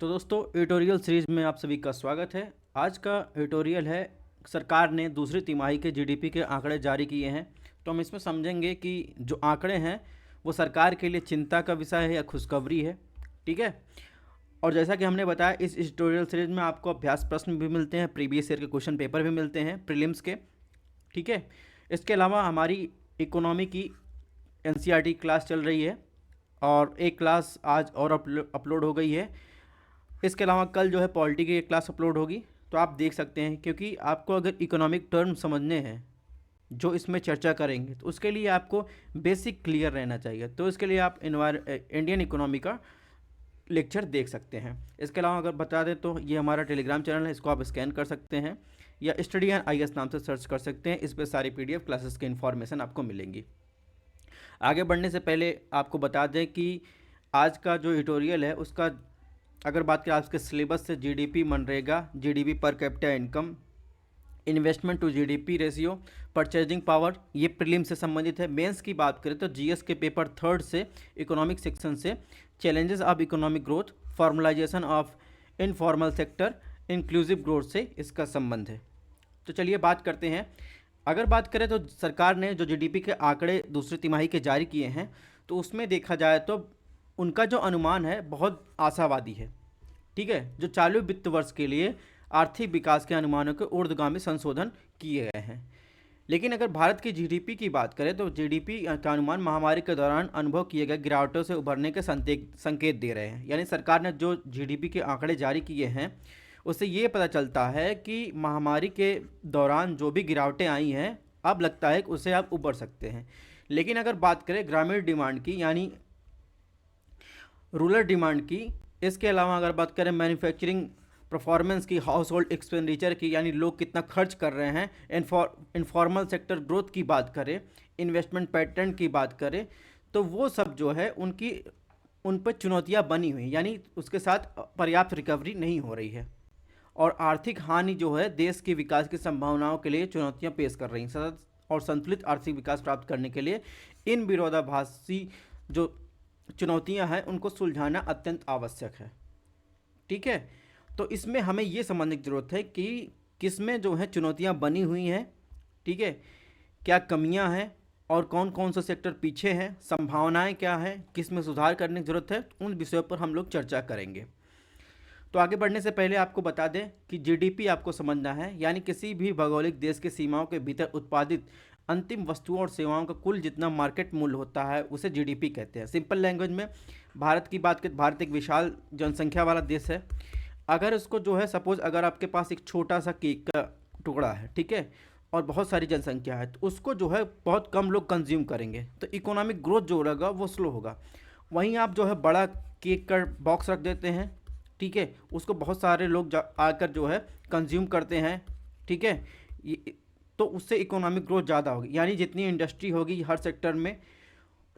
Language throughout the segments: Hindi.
तो दोस्तों एडिटोरियल सीरीज में आप सभी का स्वागत है। आज का एडिटोरियल है, सरकार ने दूसरी तिमाही के जीडीपी के आंकड़े जारी किए हैं। तो हम इसमें समझेंगे कि जो आंकड़े हैं वो सरकार के लिए चिंता का विषय है या खुशखबरी है। ठीक है। और जैसा कि हमने बताया, इस एडिटोरियल सीरीज में आपको अभ्यास प्रश्न भी मिलते हैं, प्रीवियस ईयर के क्वेश्चन पेपर भी मिलते हैं प्रीलिम्स के। ठीक है। इसके अलावा हमारी इकोनॉमी की एनसीईआरटी क्लास चल रही है और एक क्लास आज और अपलोड हो गई है। इसके अलावा कल जो है पॉलिटी की एक क्लास अपलोड होगी, तो आप देख सकते हैं। क्योंकि आपको अगर इकोनॉमिक टर्म समझने हैं जो इसमें चर्चा करेंगे, तो उसके लिए आपको बेसिक क्लियर रहना चाहिए। तो इसके लिए आप इंडियन इकोनॉमी का लेक्चर देख सकते हैं। इसके अलावा अगर बता दें तो ये हमारा टेलीग्राम चैनल है, इसको आप स्कैन कर सकते हैं या स्टडी एंड आईएएस नाम से सर्च कर सकते हैं। इस पर सारी पीडीएफ क्लासेस की इन्फॉर्मेशन आपको मिलेंगी। आगे बढ़ने से पहले आपको बता दें कि आज का जो एडिटोरियल है उसका अगर बात करें आपके सिलेबस से, जीडीपी, मनरेगा, GDP per capita income, investment to GDP ratio, purchasing power, ये प्रीलिम से संबंधित है। मेंस की बात करें तो जीएस के पेपर 3 से इकोनॉमिक सेक्शन से challenges of economic growth, formalisation of informal sector, inclusive growth से इसका संबंध है। तो चलिए बात करते हैं। अगर बात करें तो सरकार ने जो जीडीपी के आंकड़े दूसरी तिमाही के जारी किए हैं, तो उसमें देखा जाए तो उनका जो अनुमान है बहुत आशावादी है। ठीक है। जो चालू वित्त वर्ष के लिए आर्थिक विकास के अनुमानों के ऊर्ध्वगामी संशोधन किए गए हैं। लेकिन अगर भारत की जीडीपी की बात करें तो जीडीपी का अनुमान महामारी के दौरान अनुभव किए गए गिरावटों से उभरने के संकेत दे रहे हैं। यानी सरकार ने जो जीडीपी के आंकड़े जारी किए हैं उससे ये पता चलता है कि महामारी के दौरान जो भी गिरावटें आई हैं, अब लगता है कि उससे आप उबर सकते हैं। लेकिन अगर बात करें ग्रामीण डिमांड की, यानी रूरल डिमांड की, इसके अलावा अगर बात करें मैन्युफैक्चरिंग परफॉर्मेंस की, हाउस होल्ड एक्सपेंडिचर की, यानी लोग कितना खर्च कर रहे हैं, इनफॉर्मल सेक्टर ग्रोथ की बात करें, इन्वेस्टमेंट पैटर्न की बात करें, तो वो सब जो है उन पर चुनौतियां बनी हुई, यानी उसके साथ पर्याप्त रिकवरी नहीं हो रही है। और आर्थिक हानि जो है देश के विकास की संभावनाओं के लिए चुनौतियां पेश कर रही हैं। सतत और संतुलित आर्थिक विकास प्राप्त करने के लिए इन विरोधाभासी जो चुनौतियां हैं उनको सुलझाना अत्यंत आवश्यक है। ठीक है। तो इसमें हमें ये समझने की ज़रूरत है कि किस में जो है चुनौतियां बनी हुई हैं। ठीक है। क्या कमियां हैं और कौन कौन से सेक्टर पीछे हैं, संभावनाएं क्या हैं, किस में सुधार करने की ज़रूरत है, उन विषयों पर हम लोग चर्चा करेंगे। तो आगे बढ़ने से पहले आपको बता दें कि जीडीपी आपको समझना है, यानी किसी भी भौगोलिक देश की सीमाओं के भीतर उत्पादित अंतिम वस्तुओं और सेवाओं का कुल जितना मार्केट मूल्य होता है उसे जीडीपी कहते हैं। सिंपल लैंग्वेज में भारत की बात करें, भारत एक विशाल जनसंख्या वाला देश है। अगर उसको जो है सपोज अगर आपके पास एक छोटा सा केक का टुकड़ा है, ठीक है, और बहुत सारी जनसंख्या है, तो उसको जो है बहुत कम लोग कंज्यूम करेंगे, तो इकोनॉमिक ग्रोथ जो होगा वो स्लो होगा। वहीं आप जो है बड़ा केक का बॉक्स रख देते हैं, ठीक है, उसको बहुत सारे लोग आकर जो है कंज्यूम करते हैं। ठीक है। तो उससे इकोनॉमिक ग्रोथ ज़्यादा होगी, यानी जितनी इंडस्ट्री होगी हर सेक्टर में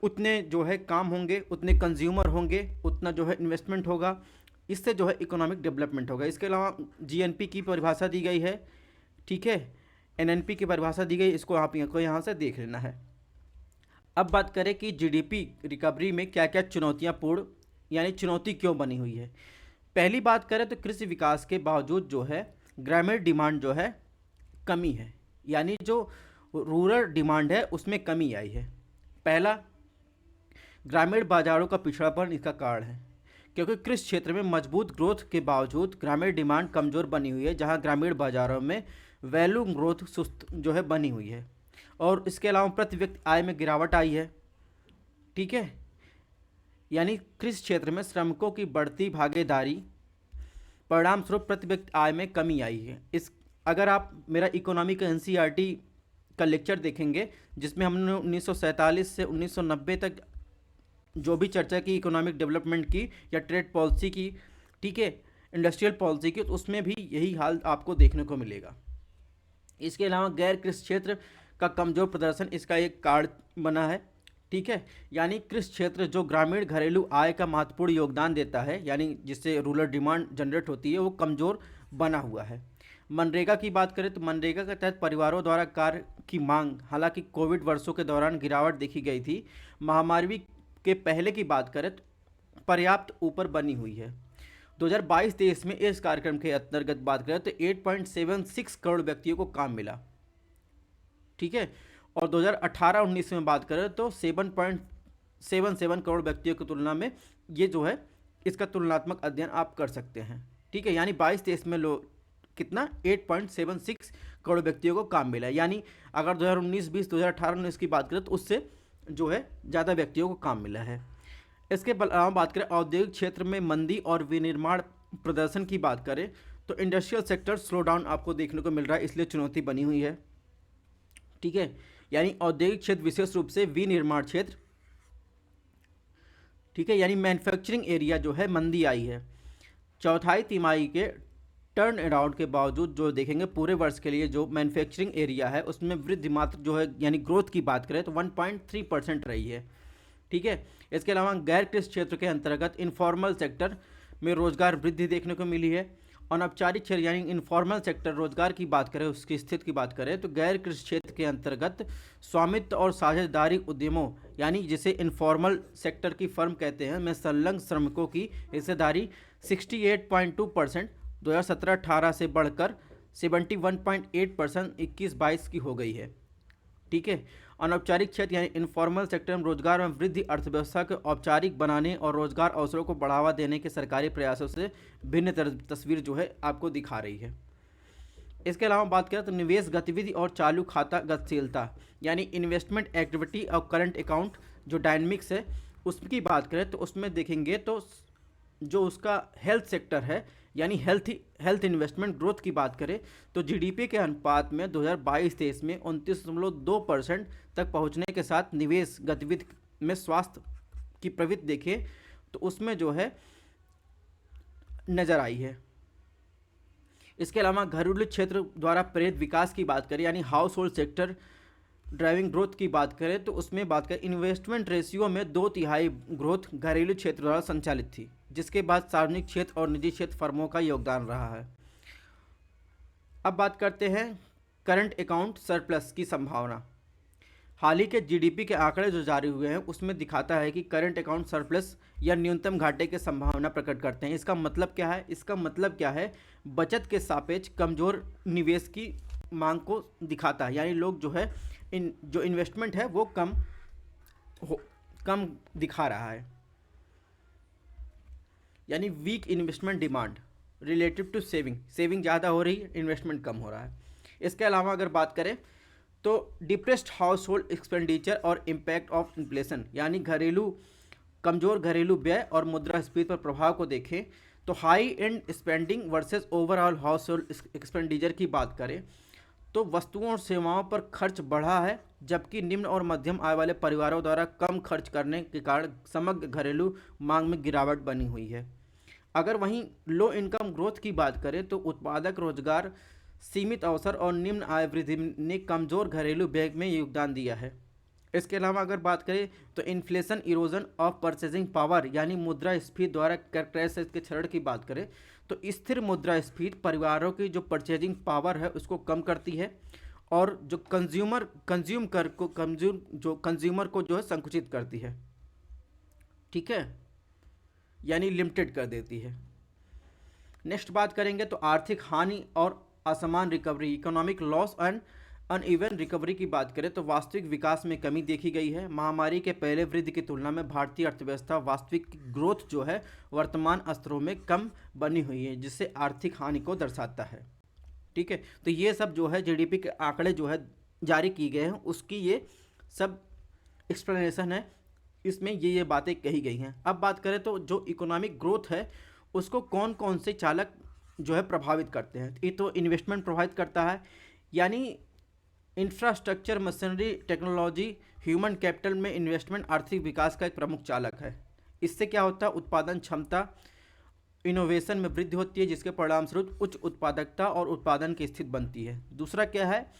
उतने जो है काम होंगे, उतने कंज्यूमर होंगे, उतना जो है इन्वेस्टमेंट होगा, इससे जो है इकोनॉमिक डेवलपमेंट होगा। इसके अलावा जीएनपी की परिभाषा दी गई है। ठीक है। एनएनपी की परिभाषा दी गई, इसको आप यहाँ से देख लेना है। अब बात करें कि जीडीपी रिकवरी में क्या क्या चुनौतियाँ पूर्ण, यानी चुनौती क्यों बनी हुई है। पहली बात करें तो कृषि विकास के बावजूद जो है ग्रामीण डिमांड जो है कमी है, यानी जो रूरल डिमांड है उसमें कमी आई है। पहला, ग्रामीण बाजारों का पिछड़ापन इसका कारण है, क्योंकि कृषि क्षेत्र में मजबूत ग्रोथ के बावजूद ग्रामीण डिमांड कमज़ोर बनी हुई है, जहां ग्रामीण बाजारों में वैल्यू ग्रोथ सुस्त जो है बनी हुई है। और इसके अलावा प्रति व्यक्ति आय में गिरावट आई है। ठीक है। यानी कृषि क्षेत्र में श्रमिकों की बढ़ती भागीदारी परिणाम स्वरूप प्रति व्यक्ति आय में कमी आई है। इस अगर आप मेरा इकोनॉमी का एनसीईआरटी का लेक्चर देखेंगे, जिसमें हमने 1947 से 1990 तक जो भी चर्चा की इकोनॉमिक डेवलपमेंट की या ट्रेड पॉलिसी की, ठीक है, इंडस्ट्रियल पॉलिसी की, तो उसमें भी यही हाल आपको देखने को मिलेगा। इसके अलावा गैर कृषि क्षेत्र का कमज़ोर प्रदर्शन इसका एक कारण बना है। ठीक है। यानी कृषि क्षेत्र जो ग्रामीण घरेलू आय का महत्वपूर्ण योगदान देता है, यानी जिससे रूरल डिमांड जनरेट होती है, वो कमज़ोर बना हुआ है। मनरेगा की बात करें तो मनरेगा के तहत परिवारों द्वारा कार्य की मांग हालांकि कोविड वर्षों के दौरान गिरावट देखी गई थी, महामारी के पहले की बात करें तो पर्याप्त ऊपर बनी हुई है। 2022-23 में इस कार्यक्रम के अंतर्गत बात करें तो 8.76 करोड़ व्यक्तियों को काम मिला, ठीक है। और 2018-19 में बात करें तो 7.77 करोड़ व्यक्तियों की तुलना में ये जो है इसका तुलनात्मक अध्ययन आप कर सकते हैं, ठीक है। यानी 22-23 में लोग कितना 8.76 करोड़ व्यक्तियों को काम मिला है, यानी अगर 2019-20 2018-19 की बात करें तो उससे जो है ज़्यादा व्यक्तियों को काम मिला है। इसके अलावा बात करें औद्योगिक क्षेत्र में मंदी और विनिर्माण प्रदर्शन की बात करें तो इंडस्ट्रियल सेक्टर स्लो डाउन आपको देखने को मिल रहा है, इसलिए चुनौती बनी हुई है, ठीक है। यानी औद्योगिक क्षेत्र विशेष रूप से विनिर्माण क्षेत्र, ठीक है, यानी मैन्युफैक्चरिंग एरिया जो है मंदी आई है। चौथाई तिमाही के टर्न अराउंड के बावजूद जो देखेंगे पूरे वर्ष के लिए जो मैन्युफैक्चरिंग एरिया है उसमें वृद्धि मात्र जो है यानी ग्रोथ की बात करें तो 1.3% रही है, ठीक है। इसके अलावा गैर कृषि क्षेत्र के अंतर्गत इनफॉर्मल सेक्टर में रोजगार वृद्धि देखने को मिली है। अनौपचारिक क्षेत्र यानी इनफॉर्मल सेक्टर रोजगार की बात करें उसकी स्थिति की बात करें तो गैर कृषि क्षेत्र के अंतर्गत स्वामित्व और साझेदारी उद्यमों यानी जिसे इनफॉर्मल सेक्टर की फर्म कहते हैं में संलग्न श्रमिकों की हिस्सेदारी 68.2% 2017-18 से बढ़कर 71.8% 21-22 की हो गई है, ठीक है। अनौपचारिक क्षेत्र यानी इनफॉर्मल सेक्टर में रोजगार में वृद्धि अर्थव्यवस्था को औपचारिक बनाने और रोजगार अवसरों को बढ़ावा देने के सरकारी प्रयासों से भिन्न तस्वीर जो है आपको दिखा रही है। इसके अलावा बात करें तो निवेश गतिविधि और चालू खाता गतिशीलता यानी इन्वेस्टमेंट एक्टिविटी और करंट अकाउंट जो डायनेमिक्स है उसकी बात करें तो उसमें देखेंगे तो जो उसका हेल्थ सेक्टर है यानी हेल्थ इन्वेस्टमेंट ग्रोथ की बात करें तो जीडीपी के अनुपात में 2022-23 में 29.2% तक पहुंचने के साथ निवेश गतिविधि में स्वास्थ्य की प्रवृत्ति देखें तो उसमें जो है नज़र आई है। इसके अलावा घरेलू क्षेत्र द्वारा प्रेरित विकास की बात करें यानी house hold sector driving growth की बात करें तो उसमें बात करें इन्वेस्टमेंट रेशियो में 2/3 ग्रोथ घरेलू क्षेत्र द्वारा संचालित थी, जिसके बाद सार्वजनिक क्षेत्र और निजी क्षेत्र फर्मों का योगदान रहा है। अब बात करते हैं करंट अकाउंट सरप्लस की संभावना। हाल ही के जीडीपी के आंकड़े जो जारी हुए हैं उसमें दिखाता है कि करंट अकाउंट सरप्लस या न्यूनतम घाटे की संभावना प्रकट करते हैं। इसका मतलब क्या है? इसका मतलब क्या है? बचत के सापेक्ष कमजोर निवेश की मांग को दिखाता है, यानी लोग जो है जो इन्वेस्टमेंट है वो कम दिखा रहा है, यानी weak investment demand relative to saving ज़्यादा हो रही है, इन्वेस्टमेंट कम हो रहा है। इसके अलावा अगर बात करें तो डिप्रेस्ड हाउस होल्ड एक्सपेंडिचर और इम्पैक्ट ऑफ इन्फ्लेशन यानी कमज़ोर घरेलू व्यय और मुद्रास्फीति पर प्रभाव को देखें तो high and spending versus overall house hold expenditure की बात करें तो वस्तुओं और सेवाओं पर खर्च बढ़ा है, जबकि निम्न और मध्यम आय वाले परिवारों द्वारा कम खर्च करने के कारण समग्र घरेलू मांग में गिरावट बनी हुई है। अगर वहीं लो इनकम ग्रोथ की बात करें तो उत्पादक रोजगार, सीमित अवसर और निम्न आय वृद्धि ने कमजोर घरेलू व्यय में योगदान दिया है। इसके अलावा अगर बात करें तो inflation erosion of purchasing power यानी मुद्रास्फीति द्वारा कैरेक्टराइज के क्षरण की बात करें तो स्थिर मुद्रास्फीति परिवारों की जो परचेजिंग पावर है उसको कम करती है और जो कंज्यूमर को जो है संकुचित करती है, ठीक है, यानी लिमिटेड कर देती है। नेक्स्ट बात करेंगे तो आर्थिक हानि और असमान recovery economic loss and uneven recovery की बात करें तो वास्तविक विकास में कमी देखी गई है। महामारी के पहले वृद्धि की तुलना में भारतीय अर्थव्यवस्था वास्तविक ग्रोथ जो है वर्तमान स्तरों में कम बनी हुई है, जिससे आर्थिक हानि को दर्शाता है, ठीक है। तो ये सब जो है जीडीपी के आंकड़े जो है जारी किए गए हैं उसकी ये सब एक्सप्लेनेशन है, इसमें ये बातें कही गई हैं। अब बात करें तो जो इकोनॉमिक ग्रोथ है उसको कौन कौन से चालक जो है प्रभावित करते हैं। ये तो इन्वेस्टमेंट प्रभावित करता है, यानी infrastructure, machinery, technology, human capital में इन्वेस्टमेंट आर्थिक विकास का एक प्रमुख चालक है। इससे क्या होता है? उत्पादन क्षमता, इनोवेशन में वृद्धि होती है, जिसके परिणामस्वरूप उच्च उत्पादकता और उत्पादन की स्थिति बनती है। दूसरा क्या है?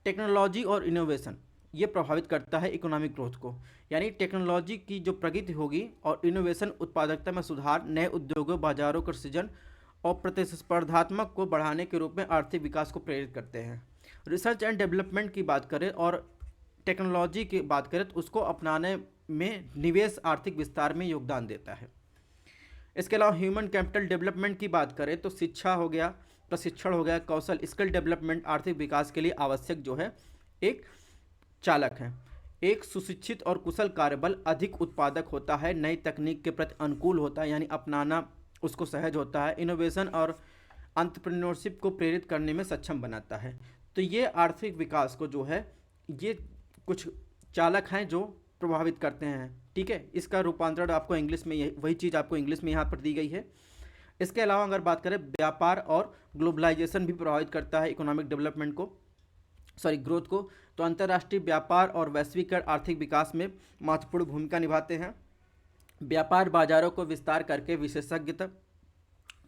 टेक्नोलॉजी और इनोवेशन, ये प्रभावित करता है इकोनॉमिक ग्रोथ को, यानी टेक्नोलॉजी की जो प्रगति होगी और इनोवेशन उत्पादकता में सुधार, नए उद्योगों, बाजारों का सृजन और प्रतिस्पर्धात्मक को बढ़ाने के रूप में आर्थिक विकास को प्रेरित करते हैं। रिसर्च एंड डेवलपमेंट की बात करें और टेक्नोलॉजी की बात करें तो उसको अपनाने में निवेश आर्थिक विस्तार में योगदान देता है। इसके अलावा ह्यूमन कैपिटल डेवलपमेंट की बात करें तो शिक्षा हो गया, प्रशिक्षण हो गया, कौशल स्किल डेवलपमेंट आर्थिक विकास के लिए आवश्यक जो है एक चालक है। एक सुशिक्षित और कुशल कार्यबल अधिक उत्पादक होता है, नई तकनीक के प्रति अनुकूल होता है, यानी अपनाना उसको सहज होता है, इनोवेशन और एंटरप्रेन्योरशिप को प्रेरित करने में सक्षम बनाता है। तो ये आर्थिक विकास को जो है ये कुछ चालक हैं जो प्रभावित करते हैं। ठीक है, इसका रूपांतरण आपको इंग्लिश में वही चीज़ आपको इंग्लिश में यहाँ पर दी गई है। इसके अलावा अगर बात करें, व्यापार और ग्लोबलाइजेशन भी प्रभावित करता है इकोनॉमिक डेवलपमेंट को, ग्रोथ को। तो अंतर्राष्ट्रीय व्यापार और वैश्वीकरण आर्थिक विकास में महत्वपूर्ण भूमिका निभाते हैं। व्यापार बाजारों को विस्तार करके विशेषज्ञता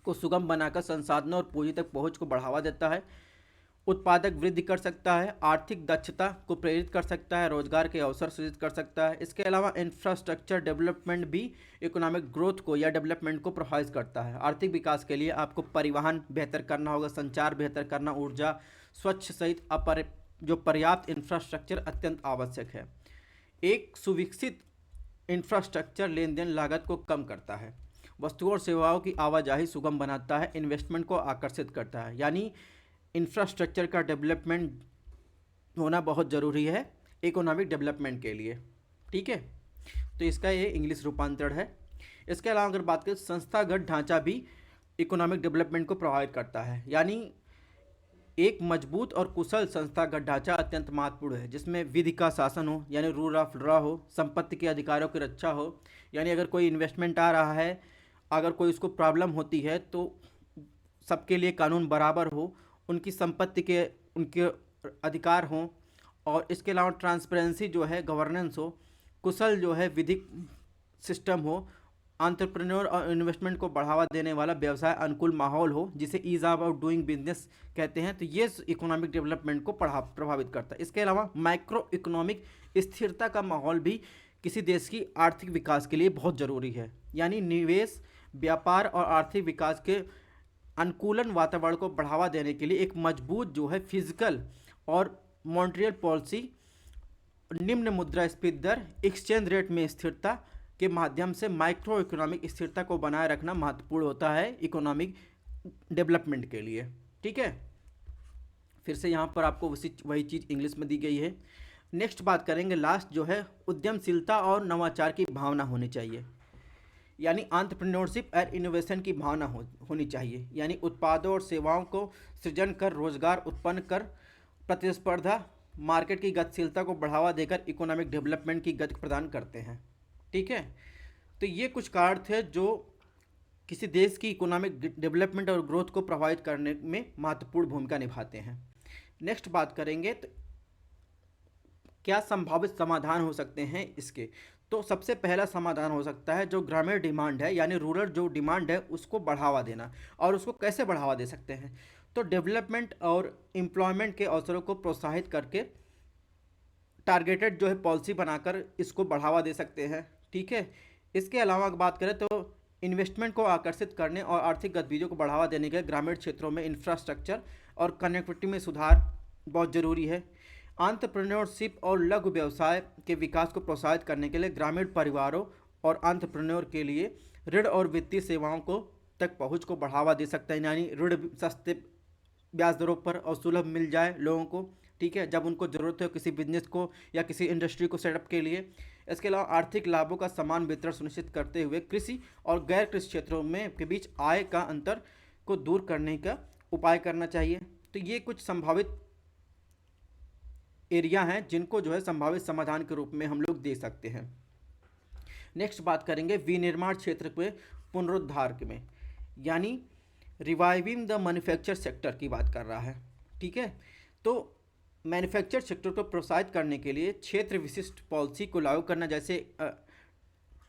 को सुगम बनाकर संसाधनों और पूंजी तक पहुंच को बढ़ावा देता है, उत्पादक वृद्धि कर सकता है, आर्थिक दक्षता को प्रेरित कर सकता है, रोजगार के अवसर सृजित कर सकता है। इसके अलावा इंफ्रास्ट्रक्चर डेवलपमेंट भी इकोनॉमिक ग्रोथ को या डेवलपमेंट को प्रभावित करता है। आर्थिक विकास के लिए आपको परिवहन बेहतर करना होगा, संचार बेहतर करना, ऊर्जा स्वच्छ सहित जो पर्याप्त इंफ्रास्ट्रक्चर अत्यंत आवश्यक है। एक सुविकसित इंफ्रास्ट्रक्चर लेन देन लागत को कम करता है, वस्तुओं और सेवाओं की आवाजाही सुगम बनाता है, इन्वेस्टमेंट को आकर्षित करता है। यानी इंफ्रास्ट्रक्चर का डेवलपमेंट होना बहुत ज़रूरी है इकोनॉमिक डेवलपमेंट के लिए। ठीक है, तो इसका ये इंग्लिश रूपांतरण है। इसके अलावा अगर बात करें, संस्थागत ढांचा भी इकोनॉमिक डेवलपमेंट को प्रभावित करता है। यानी एक मजबूत और कुशल संस्थागत ढांचा अत्यंत महत्वपूर्ण है, जिसमें विधि का शासन हो, यानी रूल ऑफ लॉ हो, संपत्ति के अधिकारों की रक्षा हो, यानी अगर कोई इन्वेस्टमेंट आ रहा है, अगर कोई उसको प्रॉब्लम होती है तो सबके लिए कानून बराबर हो, उनकी संपत्ति के उनके अधिकार हों, और इसके अलावा ट्रांसपेरेंसी जो है, गवर्नेंस हो, कुशल जो है विधिक सिस्टम हो, एंटरप्रेन्योर और इन्वेस्टमेंट को बढ़ावा देने वाला व्यवसाय अनुकूल माहौल हो, जिसे ईज ऑफ डूइंग बिजनेस कहते हैं। तो ये इकोनॉमिक डेवलपमेंट को प्रभावित करता है। इसके अलावा माइक्रो इकोनॉमिक स्थिरता का माहौल भी किसी देश की आर्थिक विकास के लिए बहुत ज़रूरी है। यानी निवेश, व्यापार और आर्थिक विकास के अनुकूलन वातावरण को बढ़ावा देने के लिए एक मजबूत जो है फिजिकल और मॉनेटरी पॉलिसी, निम्न मुद्रास्फीति दर, एक्सचेंज रेट में स्थिरता के माध्यम से माइक्रो इकोनॉमिक स्थिरता को बनाए रखना महत्वपूर्ण होता है इकोनॉमिक डेवलपमेंट के लिए। ठीक है, फिर से यहाँ पर आपको वही चीज़ इंग्लिश में दी गई है। नेक्स्ट बात करेंगे, लास्ट जो है उद्यमशीलता और नवाचार की भावना होनी चाहिए, यानी एंटरप्रेन्योरशिप और इनोवेशन की भावना होनी चाहिए। यानी उत्पादों और सेवाओं को सृजन कर, रोजगार उत्पन्न कर, प्रतिस्पर्धा, मार्केट की गतिशीलता को बढ़ावा देकर इकोनॉमिक डेवलपमेंट की गति प्रदान करते हैं। ठीक है, तो ये कुछ कारण थे जो किसी देश की इकोनॉमिक डेवलपमेंट और ग्रोथ को प्रभावित करने में महत्वपूर्ण भूमिका निभाते हैं। नेक्स्ट बात करेंगे तो क्या संभावित समाधान हो सकते हैं इसके। तो सबसे पहला समाधान हो सकता है जो ग्रामीण डिमांड है, यानी रूरल जो डिमांड है उसको बढ़ावा देना। और उसको कैसे बढ़ावा दे सकते हैं, तो डेवलपमेंट और एम्प्लॉयमेंट के अवसरों को प्रोत्साहित करके टारगेटेड जो है पॉलिसी बनाकर इसको बढ़ावा दे सकते हैं। ठीक है, इसके अलावा बात करें तो इन्वेस्टमेंट को आकर्षित करने और आर्थिक गतिविधियों को बढ़ावा देने के ग्रामीण क्षेत्रों में इंफ्रास्ट्रक्चर और कनेक्टिविटी में सुधार बहुत ज़रूरी है। एंटरप्रेन्योरशिप और लघु व्यवसाय के विकास को प्रोत्साहित करने के लिए ग्रामीण परिवारों और एंटरप्रेन्योर के लिए ऋण और वित्तीय सेवाओं को तक पहुंच को बढ़ावा दे सकता है, यानी ऋण सस्ते ब्याज दरों पर और सुलभ मिल जाए लोगों को। ठीक है, जब उनको ज़रूरत हो किसी बिजनेस को या किसी इंडस्ट्री को सेटअप के लिए। इसके अलावा आर्थिक लाभों का समान वितरण सुनिश्चित करते हुए कृषि और गैर कृषि क्षेत्रों में के बीच आय का अंतर को दूर करने का उपाय करना चाहिए। तो ये कुछ संभावित एरिया हैं जिनको जो है संभावित समाधान के रूप में हम लोग दे सकते हैं। नेक्स्ट बात करेंगे विनिर्माण क्षेत्र के पुनरुद्धार में, यानी रिवाइविंग द मैन्युफैक्चर सेक्टर की बात कर रहा है। ठीक है, तो मैन्युफैक्चर सेक्टर को प्रोत्साहित करने के लिए क्षेत्र विशिष्ट पॉलिसी को लागू करना, जैसे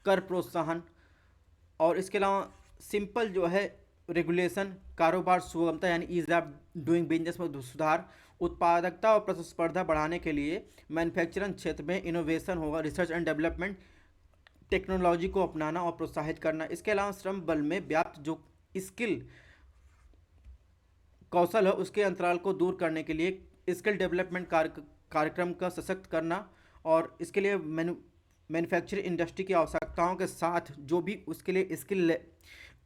कर प्रोत्साहन, और इसके अलावा सिंपल जो है रेगुलेशन, कारोबार सुगमता यानी ईज ऑफ डूइंग बिजनेस में सुधार, उत्पादकता और प्रतिस्पर्धा बढ़ाने के लिए मैन्युफैक्चरिंग क्षेत्र में इनोवेशन होगा, रिसर्च एंड डेवलपमेंट, टेक्नोलॉजी को अपनाना और प्रोत्साहित करना। इसके अलावा श्रम बल में व्याप्त जो स्किल कौशल है उसके अंतराल को दूर करने के लिए स्किल डेवलपमेंट कार्यक्रम का सशक्त करना, और इसके लिए मैन्युफैक्चरिंग इंडस्ट्री की आवश्यकताओं के साथ जो भी उसके लिए स्किल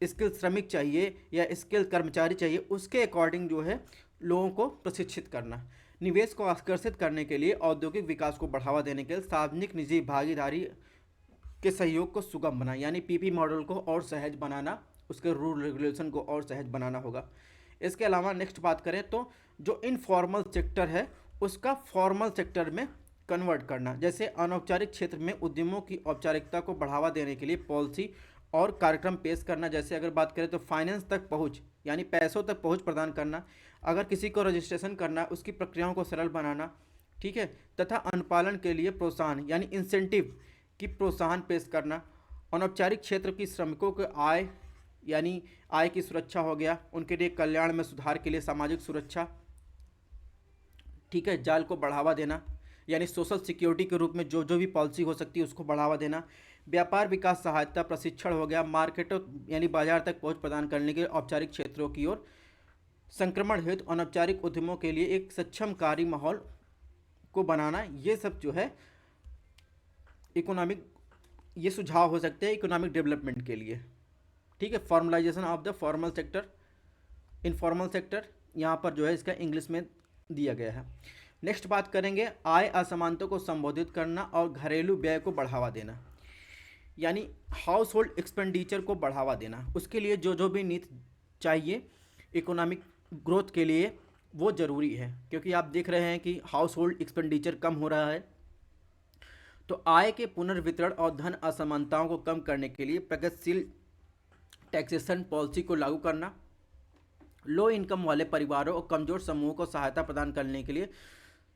स्किल श्रमिक चाहिए या स्किल कर्मचारी चाहिए, उसके अकॉर्डिंग जो है लोगों को प्रशिक्षित करना। निवेश को आकर्षित करने के लिए, औद्योगिक विकास को बढ़ावा देने के लिए सार्वजनिक निजी भागीदारी के सहयोग को सुगम बनाना, यानी पीपी मॉडल को और सहज बनाना, उसके रूल रेगुलेशन को और सहज बनाना होगा। इसके अलावा नेक्स्ट बात करें तो जो इनफॉर्मल सेक्टर है उसका फॉर्मल सेक्टर में कन्वर्ट करना, जैसे अनौपचारिक क्षेत्र में उद्यमों की औपचारिकता को बढ़ावा देने के लिए पॉलिसी और कार्यक्रम पेश करना। जैसे अगर बात करें तो फाइनेंस तक पहुंच, यानी पैसों तक पहुंच प्रदान करना, अगर किसी को रजिस्ट्रेशन करना उसकी प्रक्रियाओं को सरल बनाना, ठीक है, तथा अनुपालन के लिए प्रोत्साहन यानी इंसेंटिव की प्रोत्साहन पेश करना। अनौपचारिक क्षेत्र की श्रमिकों के आय यानी आय की सुरक्षा हो गया, उनके लिए कल्याण में सुधार के लिए सामाजिक सुरक्षा, ठीक है, जाल को बढ़ावा देना, यानी सोशल सिक्योरिटी के रूप में जो जो भी पॉलिसी हो सकती है उसको बढ़ावा देना। व्यापार विकास सहायता प्रशिक्षण हो गया, मार्केटों यानी बाजार तक पहुंच प्रदान करने के लिए औपचारिक क्षेत्रों की ओर संक्रमण हेतु अनौपचारिक उद्यमों के लिए एक सक्षमकारी माहौल को बनाना। ये सब जो है इकोनॉमिक, ये सुझाव हो सकते हैं इकोनॉमिक डेवलपमेंट के लिए, ठीक है। Formalisation of the formal sector, informal sector यहाँ पर जो है इसका इंग्लिश में दिया गया है। नेक्स्ट बात करेंगे आय असमानता को संबोधित करना और घरेलू व्यय को बढ़ावा देना, यानी हाउस होल्ड एक्सपेंडिचर को बढ़ावा देना। उसके लिए जो जो भी नीति चाहिए इकोनॉमिक ग्रोथ के लिए वो ज़रूरी है, क्योंकि आप देख रहे हैं कि हाउस होल्ड एक्सपेंडिचर कम हो रहा है। तो आय के पुनर्वितरण और धन असमानताओं को कम करने के लिए प्रगतिशील टैक्सेशन पॉलिसी को लागू करना, लो इनकम वाले परिवारों और कमजोर समूहों को सहायता प्रदान करने के लिए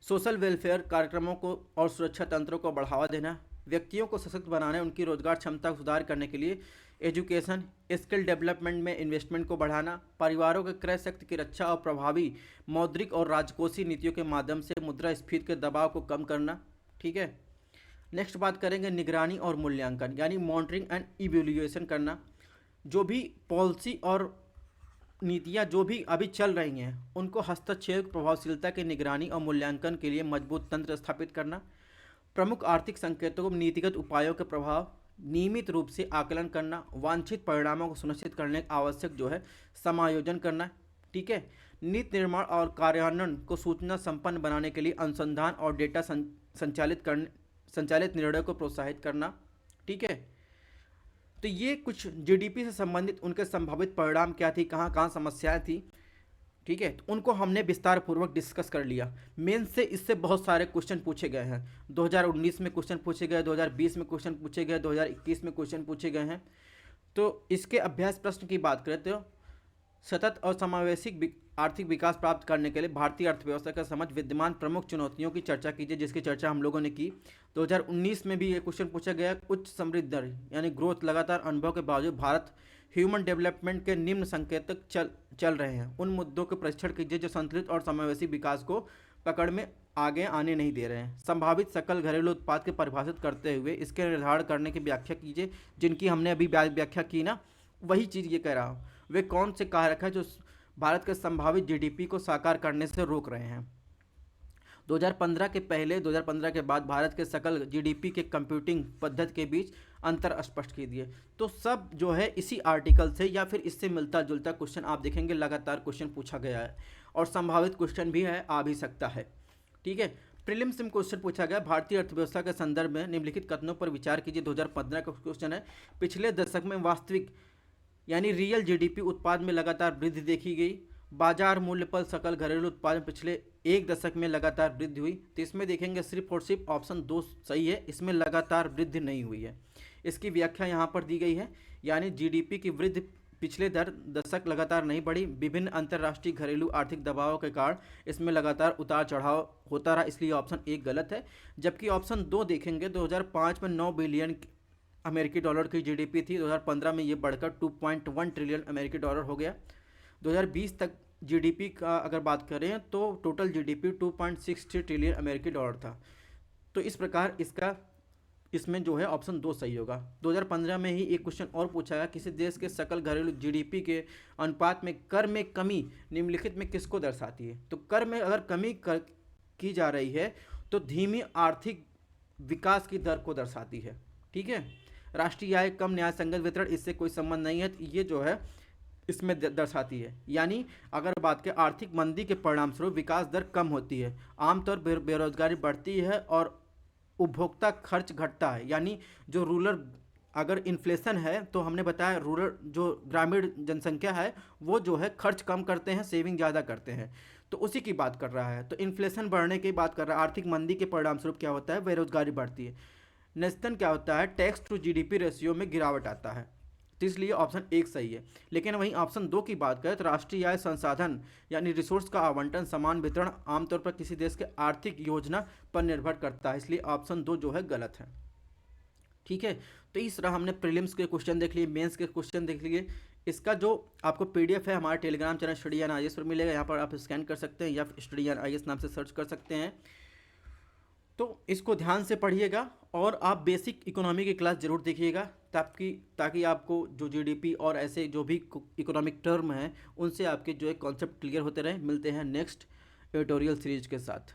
सोशल वेलफेयर कार्यक्रमों को और सुरक्षा तंत्रों को बढ़ावा देना, व्यक्तियों को सशक्त बनाने, उनकी रोजगार क्षमता को सुधार करने के लिए एजुकेशन स्किल डेवलपमेंट में इन्वेस्टमेंट को बढ़ाना, परिवारों के क्रय शक्ति की रक्षा और प्रभावी मौद्रिक और राजकोषीय नीतियों के माध्यम से मुद्रास्फीति के दबाव को कम करना, ठीक है। नेक्स्ट बात करेंगे निगरानी और मूल्यांकन, यानी मॉनिटरिंग एंड इवैल्यूएशन करना। जो भी पॉलिसी और नीतियाँ जो भी अभी चल रही हैं उनको हस्तक्षेप प्रभावशीलता की निगरानी और मूल्यांकन के लिए मजबूत तंत्र स्थापित करना, प्रमुख आर्थिक संकेतों को नीतिगत उपायों के प्रभाव नियमित रूप से आकलन करना, वांछित परिणामों को सुनिश्चित करने आवश्यक जो है समायोजन करना, ठीक है। नीति निर्माण और कार्यान्वयन को सूचना संपन्न बनाने के लिए अनुसंधान और डेटा संचालित निर्णय को प्रोत्साहित करना, ठीक है। तो ये कुछ जीडीपी से संबंधित उनके संभावित परिणाम क्या थी, कहाँ कहाँ समस्याएं थी, ठीक है, तो उनको हमने विस्तार पूर्वक डिस्कस कर लिया। मेन से इससे बहुत सारे क्वेश्चन पूछे गए हैं, 2019 में क्वेश्चन पूछे गए, 2020 में क्वेश्चन पूछे गए, 2021 में क्वेश्चन पूछे गए हैं। तो इसके अभ्यास प्रश्न की बात करें तो सतत और समावेशी आर्थिक विकास प्राप्त करने के लिए भारतीय अर्थव्यवस्था का समझ विद्यमान प्रमुख चुनौतियों की चर्चा कीजिए, जिसकी चर्चा हम लोगों ने की। 2019 में भी ये क्वेश्चन पूछा गया, उच्च समृद्धि दर यानी ग्रोथ लगातार अनुभव के बावजूद भारत ह्यूमन डेवलपमेंट के निम्न संकेतक चल रहे हैं। उन मुद्दों के परीक्षण कीजिए जो संतुलित और समावेशी विकास को पकड़ में आगे आने नहीं दे रहे हैं। संभावित सकल घरेलू उत्पाद के परिभाषित करते हुए इसके निर्धारण करने की व्याख्या कीजिए, जिनकी हमने अभी व्याख्या की ना, वही चीज़ ये कह रहा हूँ। वे कौन से कारक हैं जो भारत के संभावित जीडीपी को साकार करने से रोक रहे हैं। 2015 के पहले 2015 के बाद भारत के सकल जीडीपी के कंप्यूटिंग पद्धति के बीच अंतर स्पष्ट कीजिए। तो सब जो है इसी आर्टिकल से या फिर इससे मिलता जुलता क्वेश्चन आप देखेंगे, लगातार क्वेश्चन पूछा गया है और संभावित क्वेश्चन भी है, आ भी सकता है, ठीक है। प्रीलिम्स में क्वेश्चन पूछा गया, भारतीय अर्थव्यवस्था के संदर्भ में निम्नलिखित कथनों पर विचार कीजिए। 2015 का क्वेश्चन है, पिछले दशक में वास्तविक यानी रियल जीडीपी उत्पाद में लगातार वृद्धि देखी गई, बाजार मूल्य पर सकल घरेलू उत्पाद में पिछले एक दशक में लगातार वृद्धि हुई। तो इसमें देखेंगे सिर्फ और सिर्फ ऑप्शन 2 सही है, इसमें लगातार वृद्धि नहीं हुई है। इसकी व्याख्या यहाँ पर दी गई है, यानी जीडीपी की वृद्धि पिछले दशक लगातार नहीं बढ़ी, विभिन्न अंतर्राष्ट्रीय घरेलू आर्थिक दबावों के कारण इसमें लगातार उतार चढ़ाव होता रहा, इसलिए ऑप्शन 1 गलत है। जबकि ऑप्शन 2 देखेंगे 2005 में 9 बिलियन अमेरिकी डॉलर की जीडीपी थी, 2015 में ये बढ़कर 2.1 ट्रिलियन अमेरिकी डॉलर हो गया। 2020 तक जीडीपी का अगर बात करें तो टोटल जीडीपी 2.63 ट्रिलियन अमेरिकी डॉलर था। तो इस प्रकार इसमें जो है ऑप्शन 2 सही होगा। 2015 में ही एक क्वेश्चन और पूछा गया, किसी देश के सकल घरेलू जीडीपी के अनुपात में कर में कमी निम्नलिखित में किसको दर्शाती है। तो कर में अगर कमी की जा रही है तो धीमी आर्थिक विकास की दर को दर्शाती है, ठीक है। राष्ट्रीय आय कम न्याय संगत वितरण इससे कोई संबंध नहीं है, तो ये जो है इसमें दर्शाती है। यानी अगर बात करें आर्थिक मंदी के परिणामस्वरूप विकास दर कम होती है, आमतौर पर बेरोजगारी बढ़ती है और उपभोक्ता खर्च घटता है। यानी जो रूरल, अगर इन्फ्लेशन है तो हमने बताया रूरल जो ग्रामीण जनसंख्या है वो जो है खर्च कम करते हैं, सेविंग ज़्यादा करते हैं, तो उसी की बात कर रहा है। तो इन्फ्लेशन बढ़ने की बात कर रहा है। आर्थिक मंदी के परिणामस्वरूप क्या होता है, बेरोजगारी बढ़ती है। नेक्स्ट क्या होता है, टैक्स टू जीडीपी रेशियो में गिरावट आता है, तो इसलिए ऑप्शन एक सही है। लेकिन वहीं ऑप्शन दो की बात करें तो राष्ट्रीय आय संसाधन यानी रिसोर्स का आवंटन समान वितरण आमतौर पर किसी देश के आर्थिक योजना पर निर्भर करता है, इसलिए ऑप्शन दो जो है गलत है। ठीक है, तो इस तरह हमने प्रीलिम्स के क्वेश्चन देख लिए, मेंस के क्वेश्चन देख लिए। इसका जो आपको पीडीएफ है हमारे Telegram channel study an IAS पर मिलेगा, यहाँ पर आप स्कैन कर सकते हैं या स्टडी एन आईएएस नाम से सर्च कर सकते हैं। तो इसको ध्यान से पढ़िएगा और आप बेसिक इकोनॉमी की क्लास जरूर देखिएगा, ताकि आपको जो जीडीपी और ऐसे जो भी इकोनॉमिक टर्म हैं उनसे आपके जो है कॉन्सेप्ट क्लियर होते रहे। मिलते हैं नेक्स्ट ट्यूटोरियल सीरीज के साथ।